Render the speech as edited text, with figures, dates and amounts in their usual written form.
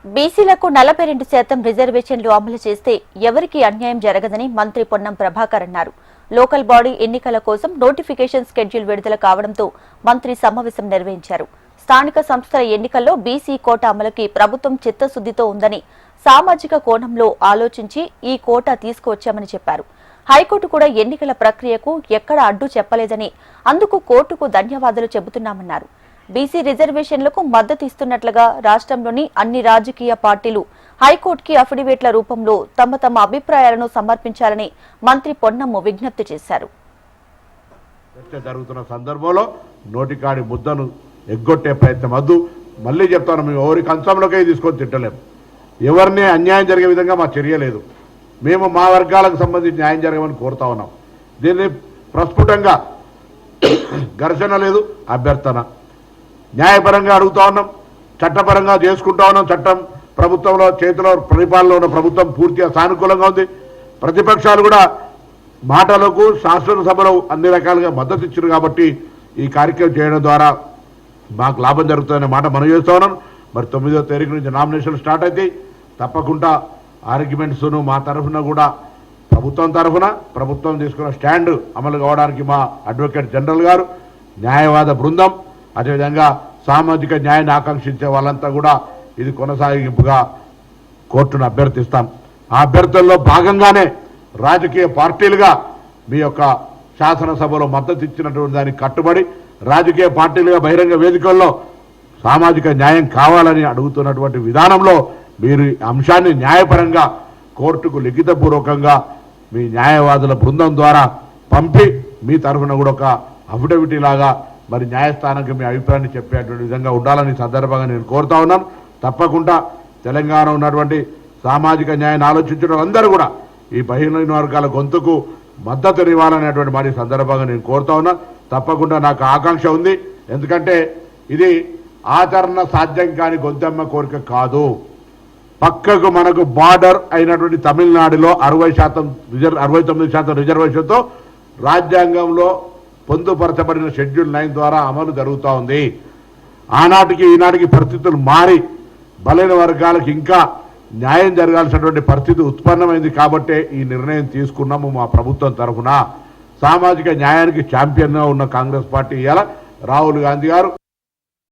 బీసీలకు 42% రిజర్వేషన్లు అమలు చేస్తే ఎవరికీ అన్యాయం జరగదని మంత్రి పొన్నం ప్రభాకర్ అన్నారు. లోకల్ బాడీ ఎన్నికల కోసం నోటిఫికేషన్ స్కెడ్యూల్ విడుదల కావడంతో మంత్రి సమావేశం నిర్వహించారు. స్థానిక సంస్థల ఎన్నికల్లో బీసీ కోటా అమలుకి ప్రభుత్వం చిత్తశుద్దితో ఉందని, సామాజిక కోణంలో ఆలోచించి ఈ కోటా తీసుకువచ్చామని చెప్పారు. హైకోర్టు కూడా ఎన్నికల ప్రక్రియకు ఎక్కడ అడ్డు చెప్పలేదని, అందుకు కోర్టుకు ధన్యవాదాలు చెబుతున్నామన్నారు. బీసీ రిజర్వేషన్లకు మద్దతు ఇస్తున్నట్లుగా రాష్ట్రంలోని అన్ని రాజకీయ పార్టీలు హైకోర్టుకి అఫిడవిట్ల రూపంలో తమ తమ అభిప్రాయాలను సమర్పించాలని మంత్రి పొన్నమ్మ విజ్ఞప్తి చేశారు. జరుగుతున్న సందర్భంలో నోటికాడి ముద్దను ఎగ్గొట్టే ప్రయత్నం వద్దు. మళ్ళీ చెప్తాను, మేము ఎవరి కంచంలోకే తీసుకొని తిట్టలేము. ఎవరిని అన్యాయం జరిగే విధంగా మా చర్య లేదు. మేము మా వర్గాలకు సంబంధించి న్యాయం జరగమని కోరుతా ఉన్నాం. దీన్ని ప్రస్ఫుటంగా ఘర్షణ లేదు, అభ్యర్థన. న్యాయపరంగా అడుగుతా ఉన్నాం, చట్టపరంగా చేసుకుంటా ఉన్నాం. చట్టం ప్రభుత్వంలో చేతిలో పరిపాలనలో ఉన్న ప్రభుత్వం పూర్తిగా సానుకూలంగా ఉంది. ప్రతిపక్షాలు కూడా మాటలకు శాసనసభలో అన్ని రకాలుగా మద్దతు ఇచ్చారు. కాబట్టి ఈ కార్యక్రమం చేయడం ద్వారా మాకు లాభం జరుగుతుందనే మాట మనం చేస్తూ ఉన్నాం. మరి 9వ తారీఖు నుంచి నామినేషన్లు స్టార్ట్ అవుతాయి. తప్పకుండా ఆర్గ్యుమెంట్స్ను మా తరఫున కూడా ప్రభుత్వం తీసుకున్న స్టాండ్ అమలు కావడానికి మా అడ్వకేట్ జనరల్ గారు, న్యాయవాద బృందం, అదేవిధంగా సామాజిక న్యాయాన్ని ఆకాంక్షించే వాళ్ళంతా కూడా ఇది కొనసాగింపుగా కోర్టును అభ్యర్థిస్తాం. ఆ అభ్యర్థుల్లో భాగంగానే రాజకీయ పార్టీలుగా మీ యొక్క శాసనసభలో మద్దతు ఇచ్చినటువంటి దానికి కట్టుబడి రాజకీయ పార్టీలుగా బహిరంగ వేదికల్లో సామాజిక న్యాయం కావాలని అడుగుతున్నటువంటి విధానంలో మీరు అంశాన్ని న్యాయపరంగా కోర్టుకు లిఖితపూర్వకంగా మీ న్యాయవాదుల బృందం ద్వారా పంపి మీ తరఫున కూడా ఒక అఫిడవిట్ లాగా మరి న్యాయస్థానానికి మీ అభిప్రాయాన్ని చెప్పేటువంటి విధంగా ఉండాలని సందర్భంగా నేను కోరుతా ఉన్నాను. తప్పకుండా తెలంగాణ ఉన్నటువంటి సామాజిక న్యాయాన్ని ఆలోచించడం అందరూ కూడా ఈ బహిరంగ వర్గాల గొంతుకు మద్దతు ఇవ్వాలనేటువంటి మాట సందర్భంగా నేను కోరుతా ఉన్నా. తప్పకుండా నాకు ఆకాంక్ష ఉంది. ఎందుకంటే ఇది ఆచరణ సాధ్యం కాని గొంతెమ్మ కోరిక కాదు. పక్కకు మనకు బార్డర్ అయినటువంటి తమిళనాడులో 69% రిజర్వేషన్తో రాజ్యాంగంలో పొందుపరచబడిన షెడ్యూల్ 9 ద్వారా అమలు జరుగుతూ ఉంది. ఆనాటికి ఈనాటికి పరిస్థితులు మారి బలైన వర్గాలకు ఇంకా న్యాయం జరగాల్సినటువంటి పరిస్థితి ఉత్పన్నమైంది. కాబట్టే ఈ నిర్ణయం తీసుకున్నాము. మా ప్రభుత్వం తరఫున సామాజిక న్యాయానికి ఛాంపియన్గా ఉన్న కాంగ్రెస్ పార్టీ ఇవాళ రాహుల్ గాంధీ గారు